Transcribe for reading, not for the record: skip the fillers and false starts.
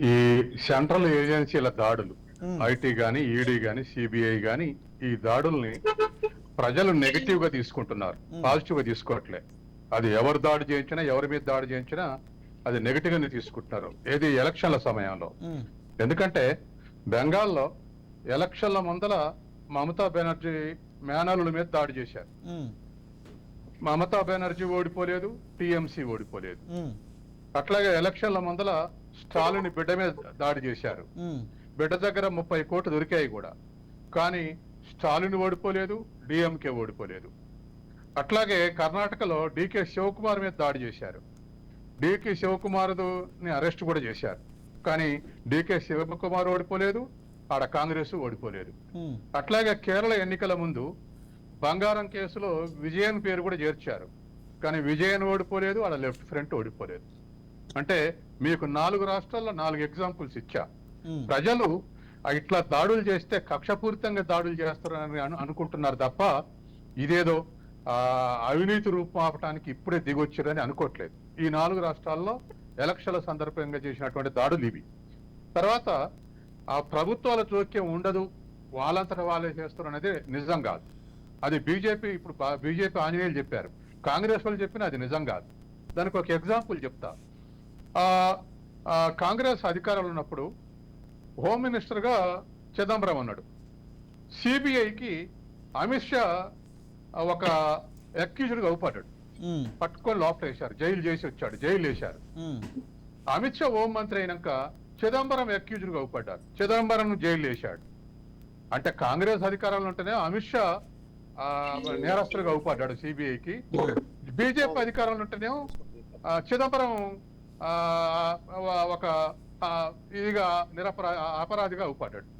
ఈ సెంట్రల్ ఏజెన్సీల దాడులు, ఉమ్, ఐటీ గాని, ఈడీ గాని, సిబిఐ గాని, ఈ దాడుల్ని ప్రజలు నెగటివ్ గా తీసుకుంటున్నారు, ఉమ్, పాజిటివ్ గా తీసుకోవట్లే. అది ఎవరు దాడి చేయించినా, ఎవరి మీద దాడి చేయించినా అది నెగటివ్ గానే తీసుకుంటున్నారు. ఏది ఎలక్షన్ల సమయంలో. ఉమ్, ఎందుకంటే బెంగాల్లో ఎలక్షన్ల ముందల మమతా బెనర్జీ మేనలుల మీద దాడి చేశారు. ఉమ్, మమతా బెనర్జీ ఓడిపోలేదు, టిఎంసి ఓడిపోలేదు. ఉమ్, అట్లాగే ఎలక్షన్ల ముందల స్టాలిన్ బిడ్డ మీద దాడి చేశారు. ఉమ్, బిడ్డ దగ్గర 30 కోట్లు దొరికాయి కూడా. కానీ స్టాలిన్ ఓడిపోలేదు, డిఎంకే ఓడిపోలేదు. అట్లాగే కర్ణాటకలో డికే శివకుమార్ మీద దాడి చేశారు. డికే శివకుమార్ని అరెస్ట్ కూడా చేశారు. కానీ డికే శివకుమార్ ఓడిపోలేదు, ఆడ కాంగ్రెస్ ఓడిపోలేదు. ఉమ్, అట్లాగే కేరళ ఎన్నికల ముందు బంగారం కేసులో విజయన్ పేరు కూడా చేర్చారు. కానీ విజయన్ ఓడిపోలేదు, ఆడ లెఫ్ట్ ఫ్రంట్ ఓడిపోలేదు. అంటే మీకు 4 రాష్ట్రాల్లో 4 ఎగ్జాంపుల్స్ ఇచ్చా. ఉమ్, ప్రజలు ఇట్లా దాడులు చేస్తే కక్షపూరితంగా దాడులు చేస్తారని అనుకుంటున్నారు తప్ప ఇదేదో అవినీతి రూపుమాపటానికి ఇప్పుడే దిగొచ్చారని అనుకోవట్లేదు. ఈ 4 రాష్ట్రాల్లో ఎలక్షన్ల సందర్భంగా చేసినటువంటి దాడులు ఇవి. తర్వాత ఆ ప్రభుత్వాల జోక్యం ఉండదు, వాళ్ళంతట వాళ్ళే చేస్తారు అనేది నిజం కాదు. అది బీజేపీ, ఇప్పుడు బీజేపీ ఆంజనేయులు చెప్పారు, కాంగ్రెస్ వాళ్ళు చెప్పిన అది నిజం కాదు. దానికి ఒక ఎగ్జాంపుల్ చెప్తా. ఆ కాంగ్రెస్ అధికారంలో ఉన్నప్పుడు హోమ్ మినిస్టర్ గా చిదంబరం ఉన్నాడు. సిబిఐకి అమిత్ షా ఒక అక్యూజ్డ్ గా అవుపడ్డాడు. ఉమ్, పట్టుకొని లోపల వేశారు, జైలు చేసి వచ్చాడు, జైలు వేశారు. ఉమ్, అమిత్ షా హోం మంత్రి అయినాక చిదంబరం అక్యూజ్డ్ గా అవుపడ్డారు, చిదంబరం జైలు వేశాడు. అంటే కాంగ్రెస్ అధికారంలో ఉంటేనే అమిత్ షా నేరస్తులుగా అవుపడ్డాడు సిబిఐకి. బీజేపీ అధికారంలో ఉంటేనేమో చిదంబరం ఒక ఇదిగా అపరాధిగా అవుపడ్డాడు.